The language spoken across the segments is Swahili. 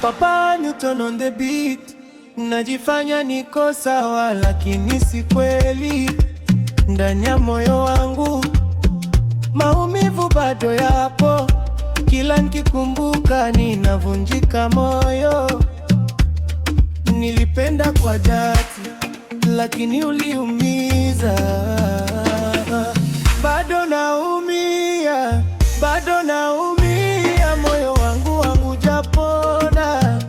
Papa Newton on the beat. Najifanya niko sawa lakini si kweli. Ndani ya moyo wangu maumivu bado yapo. Kila nikikumbuka ninavunjika moyo. Nilipenda kwa dhati lakini uliumiza. Bado naumia, bado naumia. Moyo wangu haujapona.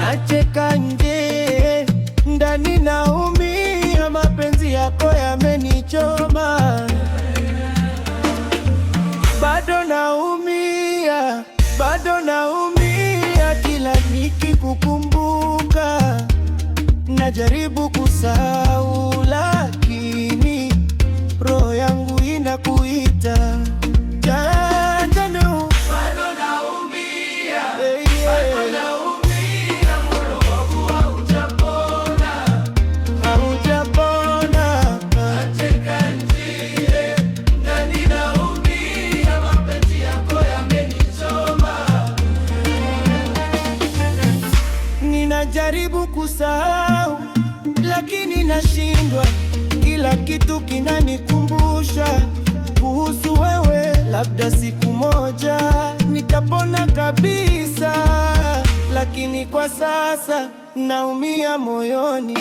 Nacheka nje, ndani naumia. Mapenzi yako yamenichoma. Bado naumia, bado naumia. Kila nikikukumbuka najaribu kusahau, lakini roho yangu inakuita. Bado naumia, bado naumia. Moyo wangu haujapona, haujapona. Nacheka nje, ndani naumia. Mapenzi yako yamenichoma. Ninajaribu kusahau lakini nashindwa. Kila kitu kinanikumbusha kuhusu wewe. Labda siku moja nitapona kabisa, lakini kwa sasa naumia moyoni.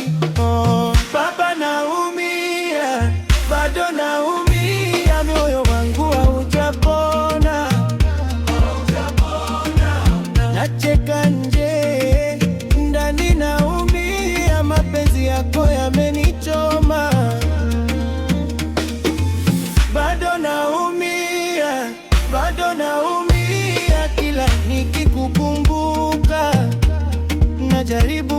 Baba, naumia, bado naumia. Moyo wangu haujapona. Nacheka nje, ndani naumia. Mapenzi yako yamenichoma. Bado naumia, bado naumia. Kila nikikukumbuka najaribu